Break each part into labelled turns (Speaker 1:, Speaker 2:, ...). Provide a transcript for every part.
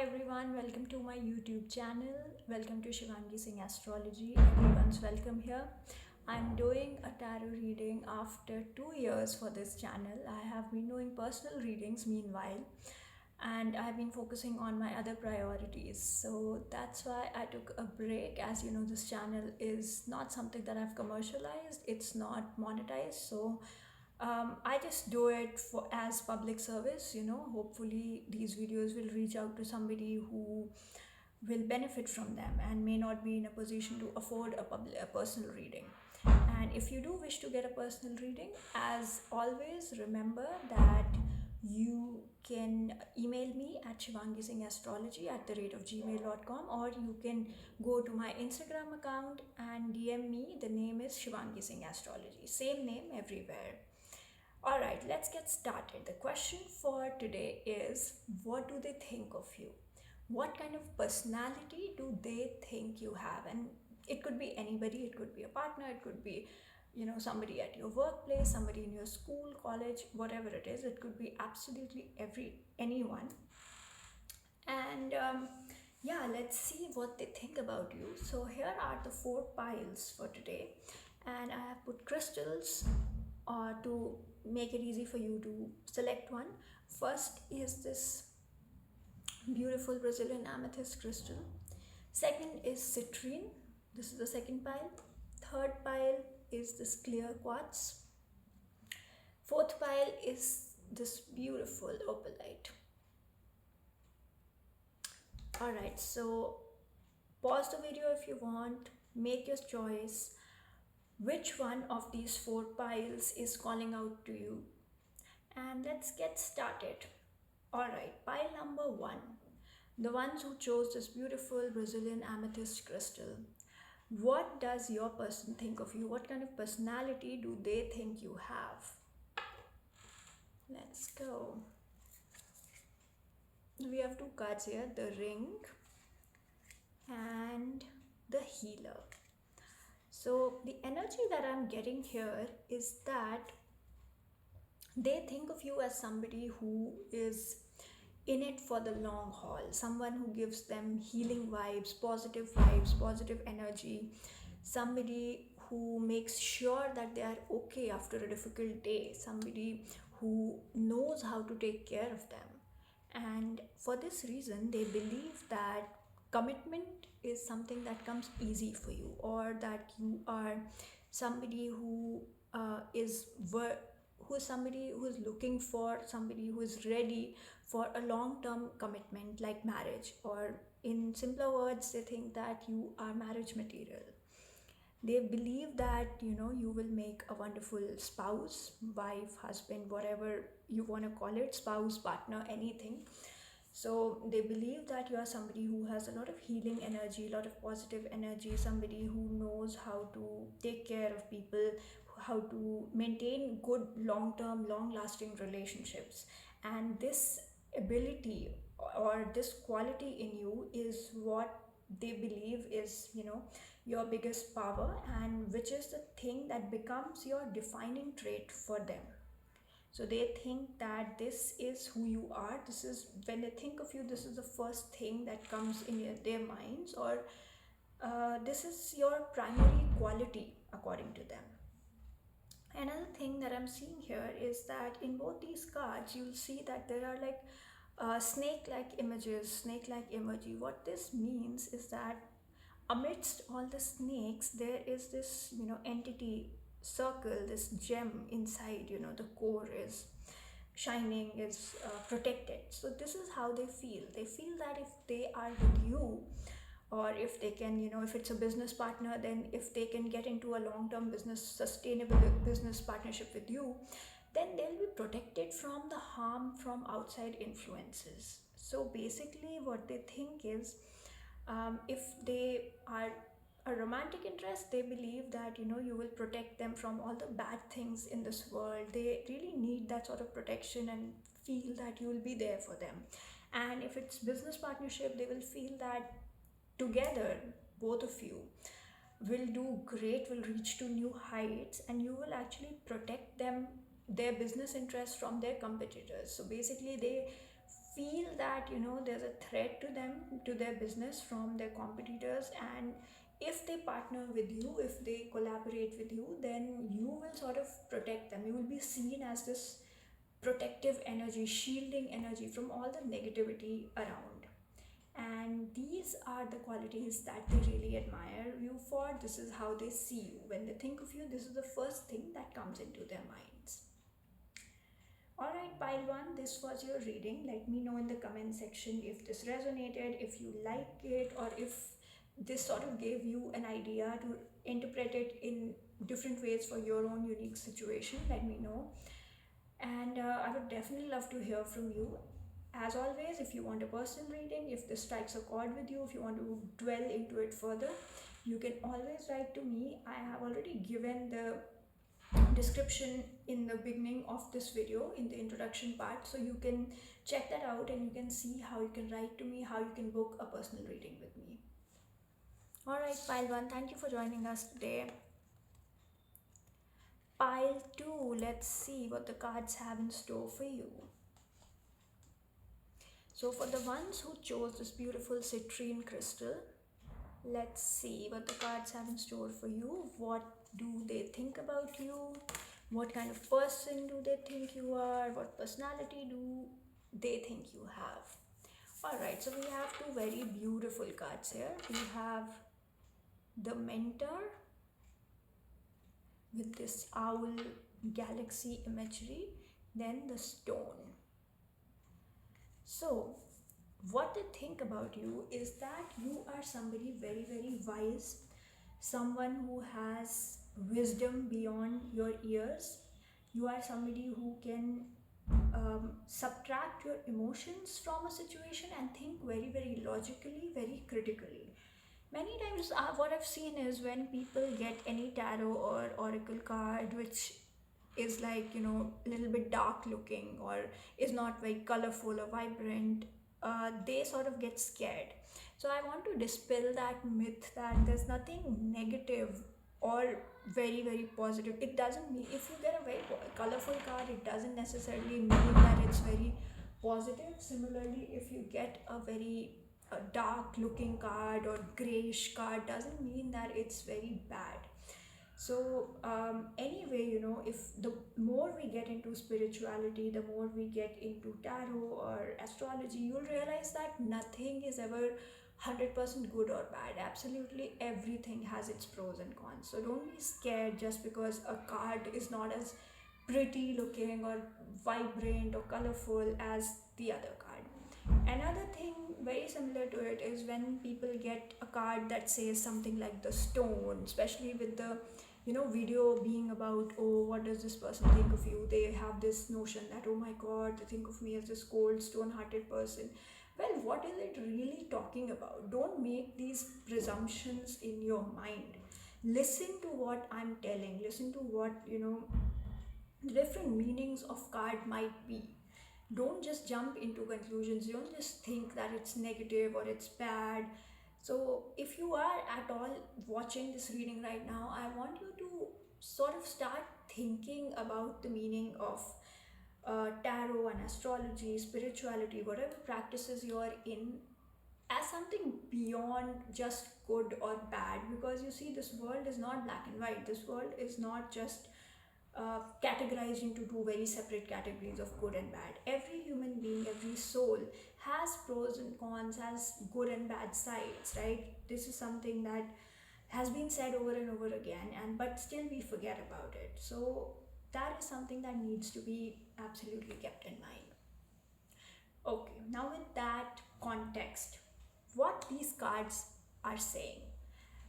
Speaker 1: everyone, welcome to my YouTube channel. Welcome to Shivangi Singh Astrology. Everyone's welcome here. I'm doing a tarot reading after 2 years for this channel. I have been doing personal readings meanwhile, and I've been focusing on my other priorities. So that's why I took a break. As you know, this channel is not something that I've commercialized, it's not monetized. So I just do it for as public service. Hopefully these videos will reach out to somebody who will benefit from them and may not be in a position to afford a personal reading. And if you do wish to get a personal reading, as always, remember that you can email me at shivangisingastrology@gmail.com, or you can go to my Instagram account and DM me. The name is Shivangi Singh Astrology. Same name everywhere. Alright, let's get started. The question for today is, what do they think of you? What kind of personality do they think you have? And it could be anybody, it could be a partner, it could be somebody at your workplace, somebody in your school, college, whatever it is. It could be absolutely anyone. And yeah, let's see what they think about you. So here are the 4 piles for today, and I have put crystals to make it easy for you to select one. First is this beautiful Brazilian amethyst crystal. Second is citrine. This is the second pile. Third pile is this clear quartz. Fourth pile is this beautiful opalite. Alright, so pause the video if you want, make your choice. Which one of these 4 piles is calling out to you? And let's get started. Alright, pile number 1. The ones who chose this beautiful Brazilian amethyst crystal. What does your person think of you? What kind of personality do they think you have? Let's go. We have 2 cards here, the ring and the healer. So the energy that I'm getting here is that they think of you as somebody who is in it for the long haul, someone who gives them healing vibes, positive energy, somebody who makes sure that they are okay after a difficult day, somebody who knows how to take care of them. And for this reason, they believe that commitment is something that comes easy for you, or that you are somebody who is somebody who is looking for somebody who is ready for a long-term commitment like marriage, or in simpler words, they think that you are marriage material. They believe that you will make a wonderful spouse, wife, husband, whatever you want to call it, spouse, partner, anything. So they believe that you are somebody who has a lot of healing energy, a lot of positive energy, somebody who knows how to take care of people, how to maintain good long-term, long-lasting relationships. And this ability or this quality in you is what they believe is your biggest power, and which is the thing that becomes your defining trait for them. So they think that this is who you are. This is, when they think of you, this is the first thing that comes in their minds, or this is your primary quality according to them. Another thing that I'm seeing here is that in both these cards, you'll see that there are like snake-like images, snake-like emoji. What this means is that amidst all the snakes, there is this entity, circle, this gem inside. The core is shining, is protected. So this is how they feel. They feel that if they are with you, or if they can, if it's a business partner, then if they can get into a long-term sustainable business partnership with you, then they'll be protected from the harm from outside influences. So basically what they think is, if they are a romantic interest, they believe that you will protect them from all the bad things in this world. They really need that sort of protection and feel that you will be there for them. And if it's business partnership, they will feel that together both of you will do great, will reach to new heights, and you will actually protect them, their business interests, from their competitors. So basically they feel that there's a threat to them, to their business from their competitors, and if they partner with you, if they collaborate with you, then you will sort of protect them. You will be seen as this protective energy, shielding energy from all the negativity around. And these are the qualities that they really admire you for. This is how they see you. When they think of you, this is the first thing that comes into their minds. Alright, pile one, this was your reading. Let me know in the comment section if this resonated, if you like it, or if this sort of gave you an idea to interpret it in different ways for your own unique situation. Let me know. And I would definitely love to hear from you. As always, if you want a personal reading, if this strikes a chord with you, if you want to dwell into it further, you can always write to me. I have already given the description in the beginning of this video, in the introduction part, so you can check that out and you can see how you can write to me, how you can book a personal reading with me. Alright, pile one, thank you for joining us today. Pile two, let's see what the cards have in store for you. So for the ones who chose this beautiful citrine crystal, let's see what the cards have in store for you. What do they think about you? What kind of person do they think you are? What personality do they think you have? Alright, so we have two very beautiful cards here. We have the Mentor with this owl galaxy imagery, then the Stone. So what they think about you is that you are somebody very, very wise, someone who has wisdom beyond your ears. You are somebody who can subtract your emotions from a situation and think very, very logically, very critically. Many times what I've seen is when people get any tarot or oracle card which is like a little bit dark looking or is not very colorful or vibrant, they sort of get scared. So I want to dispel that myth that there's nothing negative or very, very positive. It doesn't mean, if you get a very colorful card, it doesn't necessarily mean that it's very positive. Similarly, if you get a very dark looking card or grayish card, doesn't mean that it's very bad. So anyway, if the more we get into spirituality, the more we get into tarot or astrology, you'll realize that nothing is ever 100% good or bad. Absolutely everything has its pros and cons. So don't be scared just because a card is not as pretty looking or vibrant or colorful as the other card. Another thing very similar to it is when people get a card that says something like the Stone, especially with the video being about, oh, what does this person think of you? They have this notion that, oh my god, they think of me as this cold, stone-hearted person. Well, what is it really talking about? Don't make these presumptions in your mind. Listen to what I'm telling. Listen to what the different meanings of card might be. Don't just jump into conclusions. Don't just think that it's negative or it's bad. So if you are at all watching this reading right now, I want you to sort of start thinking about the meaning of tarot and astrology, spirituality, whatever practices you are in, as something beyond just good or bad. Because you see, this world is not black and white. This world is not just categorized into two very separate categories of good and bad. Every human being, every soul has pros and cons, has good and bad sides, right? This is something that has been said over and over again, but still we forget about it. So that is something that needs to be absolutely kept in mind. Okay, now with that context, what these cards are saying.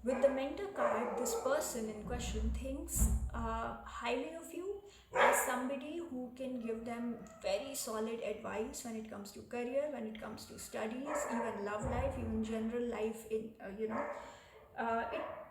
Speaker 1: With the Mentor card, this person in question thinks highly of you as somebody who can give them very solid advice when it comes to career, when it comes to studies, even love life, even general life. It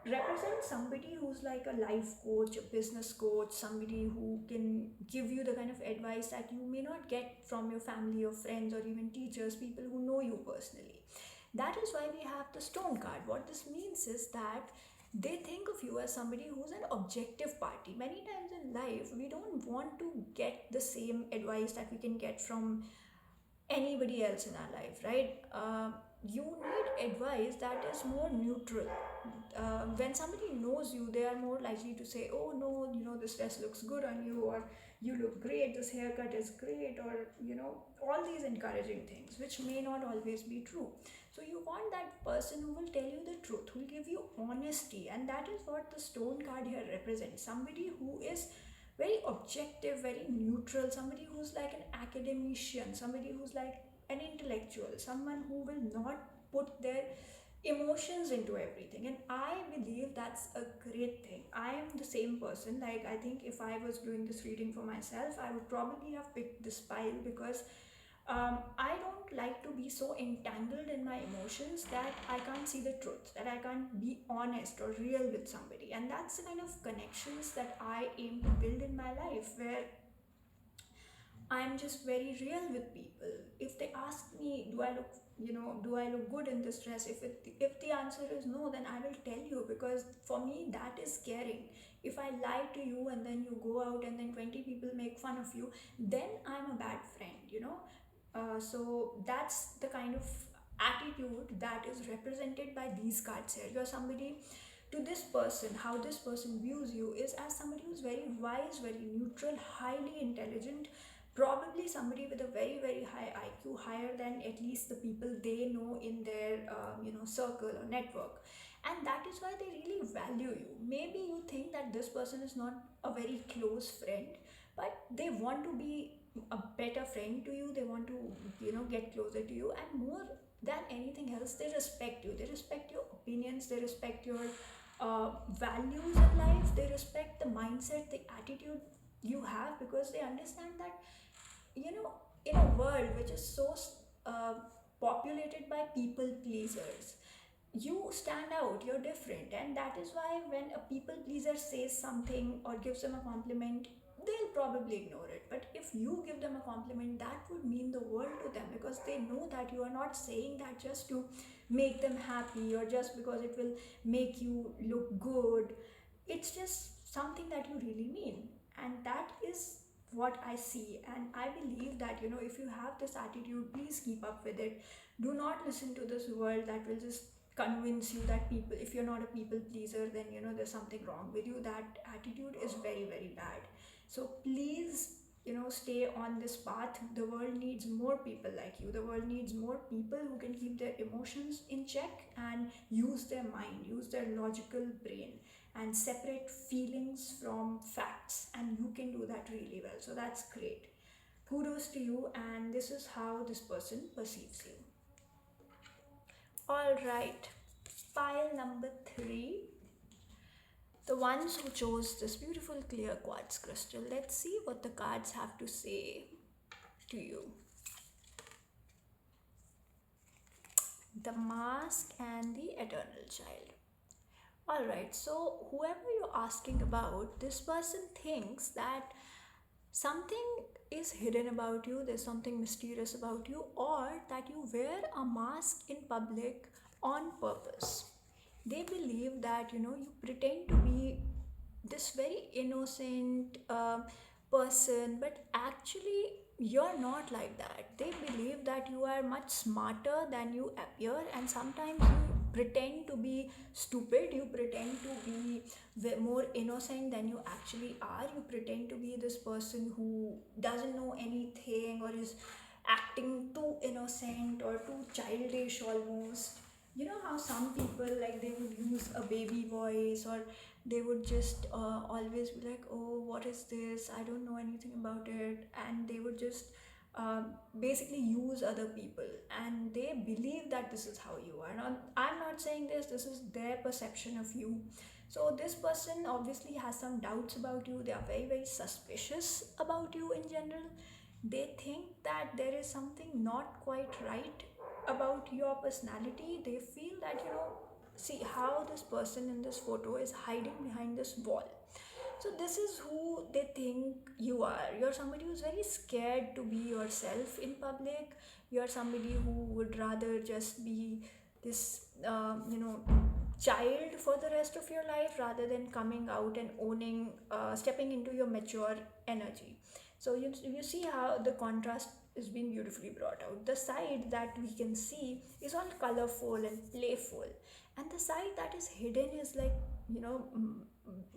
Speaker 1: represents somebody who's like a life coach, a business coach, somebody who can give you the kind of advice that you may not get from your family or friends or even teachers, people who know you personally. That is why we have the Stone card. What this means is that they think of you as somebody who's an objective party. Many times in life, we don't want to get the same advice that we can get from anybody else in our life, right? You need advice that is more neutral. When somebody knows you, they are more likely to say, oh no, this dress looks good on you, or you look great, this haircut is great, or all these encouraging things, which may not always be true. So you want that person who will tell you the truth, who will give you honesty, and that is what the stone card here represents. Somebody who is very objective, very neutral, somebody who's like an academician, somebody who's like an intellectual, someone who will not put their emotions into everything. And I believe that's a great thing. I am the same person. Like, I think if I was doing this reading for myself, I would probably have picked this pile, because I don't like to be so entangled in my emotions that I can't see the truth, that I can't be honest or real with somebody. And that's the kind of connections that I aim to build in my life, where I'm just very real with people. If they ask me, do I look good in this dress? If the answer is no, then I will tell you, because for me that is caring. If I lie to you and then you go out and then 20 people make fun of you, then I'm a bad friend. So that's the kind of attitude that is represented by these cards here. You're somebody, to this person, how this person views you is as somebody who's very wise, very neutral, highly intelligent, probably somebody with a very very high IQ, higher than at least the people they know in their circle or network. And that is why they really value you. Maybe you think that this person is not a very close friend, but they want to be a better friend to you. They want to get closer to you, and more than anything else, they respect you. They respect your opinions, they respect your values in life, they respect the mindset, the attitude you have, because they understand that you know in a world which is so uh, populated by people pleasers, you stand out, you're different. And that is why when a people pleaser says something or gives them a compliment, they'll probably ignore it. But if you give them a compliment, that would mean the world to them, because they know that you are not saying that just to make them happy or just because it will make you look good. It's just something that you really mean. And that is what I see. And I believe that if you have this attitude, please keep up with it. Do not listen to this world that will just convince you that people, if you're not a people pleaser, then there's something wrong with you. That attitude is very very bad. So please, stay on this path. The world needs more people like you. The world needs more people who can keep their emotions in check and use their mind, use their logical brain, and separate feelings from facts. And you can do that really well. So that's great. Kudos to you. And this is how this person perceives you. All right, pile number 3, the ones who chose this beautiful clear quartz crystal. Let's see what the cards have to say to you. The mask and the eternal child. All right, so whoever you're asking about, this person thinks that something is hidden about you, there's something mysterious about you, or that you wear a mask in public on purpose. They believe that you pretend to be this very innocent person, but actually you're not like that. They believe that you are much smarter than you appear, and sometimes you pretend to be stupid, you pretend to be more innocent than you actually are. You pretend to be this person who doesn't know anything, or is acting too innocent or too childish almost. You know how some people, like, they would use a baby voice, or they would just always be like, oh, what is this, I don't know anything about it. And they would just basically use other people, and they believe that this is how you are. Now, I'm not saying this is their perception of you. So this person obviously has some doubts about you. They are very very suspicious about you in general. They think that there is something not quite right about your personality. They feel that see how this person in this photo is hiding behind this wall. So this is who they think you are. You're somebody who's very scared to be yourself in public. You're somebody who would rather just be this child for the rest of your life, rather than coming out and owning stepping into your mature energy. So you see how the contrast is being beautifully brought out. The side that we can see is all colorful and playful, and the side that is hidden is like,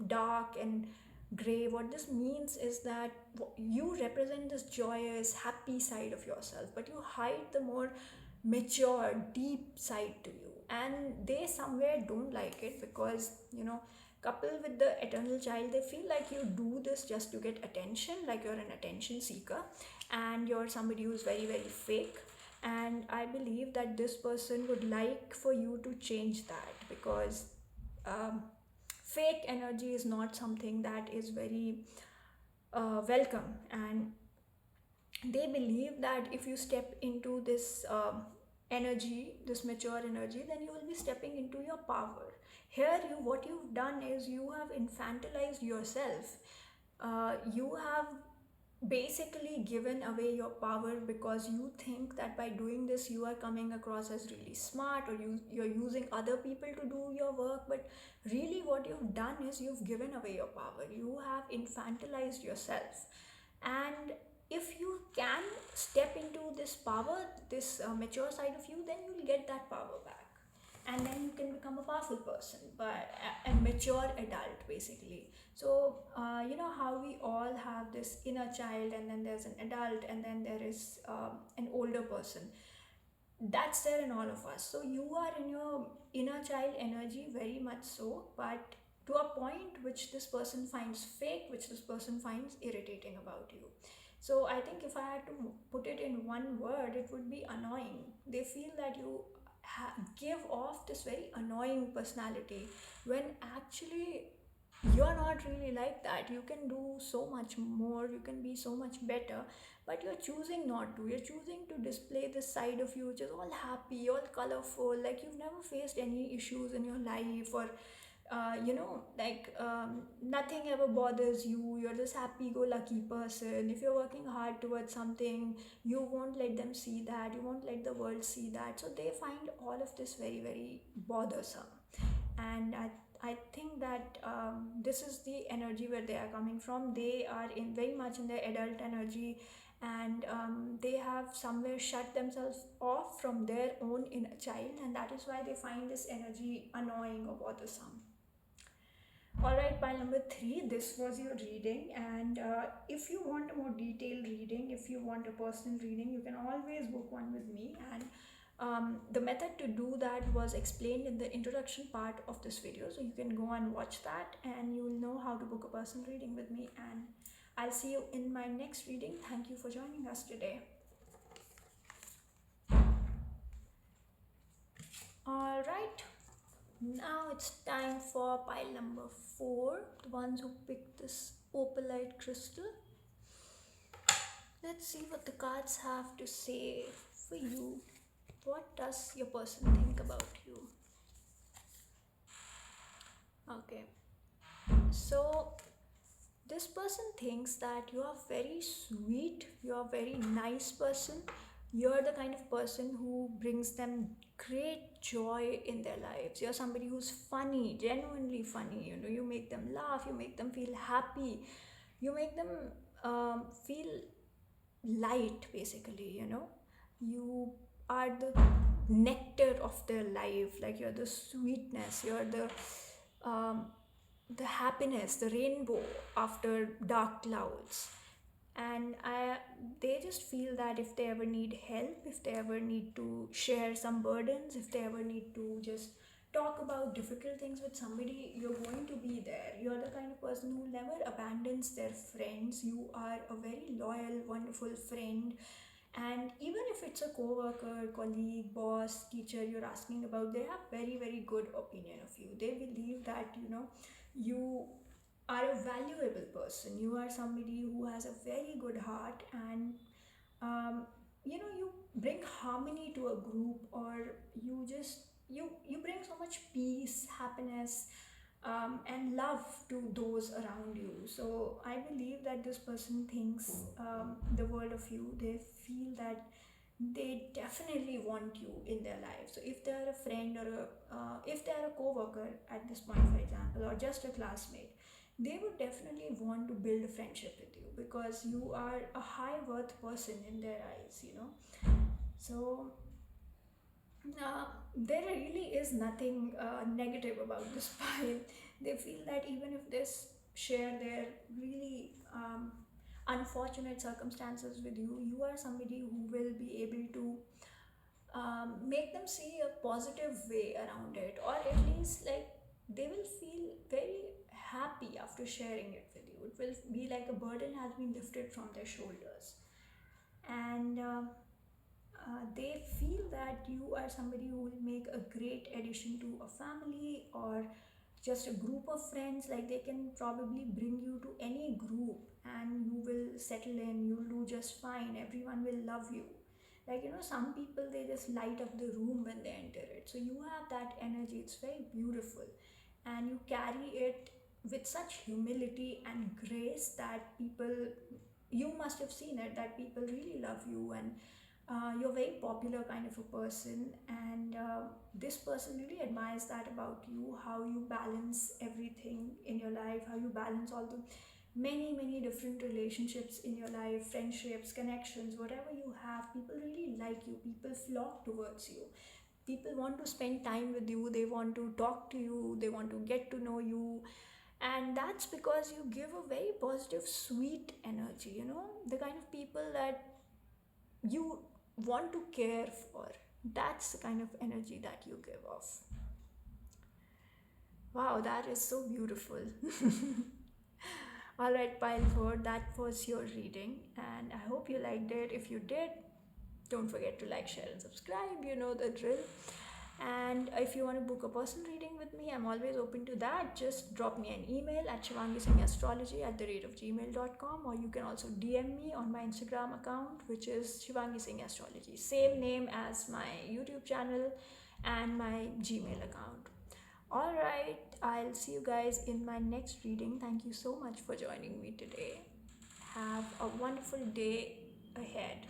Speaker 1: dark and gray. What this means is that you represent this joyous, happy side of yourself, but you hide the more mature, deep side to you, and they somewhere don't like it because, coupled with the eternal child, they feel like you do this just to get attention, like you're an attention seeker, and you're somebody who's very, very fake. And I believe that this person would like for you to change that, because um, fake energy is not something that is very welcome. And they believe that if you step into this energy, this mature energy, then you will be stepping into your power. Here, what you've done is you have infantilized yourself. You have basically given away your power, because you think that by doing this you are coming across as really smart, or you're using other people to do your work. But really what you've done is you've given away your power, you have infantilized yourself. And if you can step into this power, this mature side of you, then you'll get that power back, and then you can become a powerful person, but a mature adult basically. So you know how we all have this inner child, and then there's an adult, and then there is an older person. That's there in all of us. So you are in your inner child energy very much so, but to a point which this person finds fake, which this person finds irritating about you. So I think if I had to put it in one word, it would be annoying. They feel that you give off this very annoying personality, when actually you're not really like that. You can do so much more, you can be so much better, but you're choosing not to. You're choosing to display this side of you which is all happy, all colorful, like you've never faced any issues in your life, or nothing ever bothers you. You're this happy go lucky person. If you're working hard towards something, you won't let them see that, you won't let the world see that. So they find all of this very, very bothersome. And I think that this is the energy where they are coming from. They are in very much in their adult energy, and they have somewhere shut themselves off from their own inner child, and that is why they find this energy annoying or bothersome. Alright, pile number 3, this was your reading. And if you want a more detailed reading, if you want a personal reading, you can always book one with me. And the method to do that was explained in the introduction part of this video, so you can go and watch that, and you will know how to book a personal reading with me. And I'll see you in my next reading. Thank you for joining us today. Alright, now it's time for pile number 4, the ones who picked this opalite crystal. Let's see what the cards have to say for you. What does your person think about you? Okay, so this person thinks that you are very sweet, you are a very nice person. You're the kind of person who brings them great joy in their lives. You're somebody who's funny, genuinely funny. You make them laugh, you make them feel happy, you make them feel light, basically. You are the nectar of their life. Like, you're the sweetness, you're the happiness, the rainbow after dark clouds. And they just feel that if they ever need help, if they ever need to share some burdens, if they ever need to just talk about difficult things with somebody, you're going to be there. You're the kind of person who never abandons their friends. You are a very loyal, wonderful friend. And even if it's a co-worker, colleague, boss, teacher you're asking about, they have very, very good opinion of you. They believe that you are a valuable person. You are somebody who has a very good heart, and you bring harmony to a group, or you bring so much peace, happiness, and love to those around you. So I believe that this person thinks the world of you. They feel that they definitely want you in their life. So if they are a friend, or if they are a co-worker at this point, for example, or just a classmate, they would definitely want to build a friendship with you because you are a high worth person in their eyes, you know. So there really is nothing negative about this pile. They feel that even if they share their really unfortunate circumstances with you, you are somebody who will be able to make them see a positive way around it, or at least like they will feel very happy after sharing it with you. It will be like a burden has been lifted from their shoulders, and they feel that you are somebody who will make a great addition to a family or just a group of friends. Like they can probably bring you to any group and you will settle in, you'll do just fine, everyone will love you. Like, you know, some people, they just light up the room when they enter it. So you have that energy, it's very beautiful, and you carry it with such humility and grace that people, you must have seen it, that people really love you, and you're very popular kind of a person, and this person really admires that about you, how you balance everything in your life, how you balance all the many different relationships in your life, friendships, connections, whatever you have. People really like you, people flock towards you, people want to spend time with you, they want to talk to you, they want to get to know you. And that's because you give a very positive, sweet energy, you know, the kind of people that you want to care for. That's the kind of energy that you give off. Wow, that is so beautiful. All right, Pile 4, that was your reading, and I hope you liked it. If you did, don't forget to like, share, and subscribe. You know the drill. And if you want to book a personal reading with me, I'm always open to that. Just drop me an email at shivangisingastrology@gmail.com, or you can also DM me on my Instagram account, which is Shivangi Singh Astrology. Same name as my YouTube channel and my Gmail account. Alright, I'll see you guys in my next reading. Thank you so much for joining me today. Have a wonderful day ahead.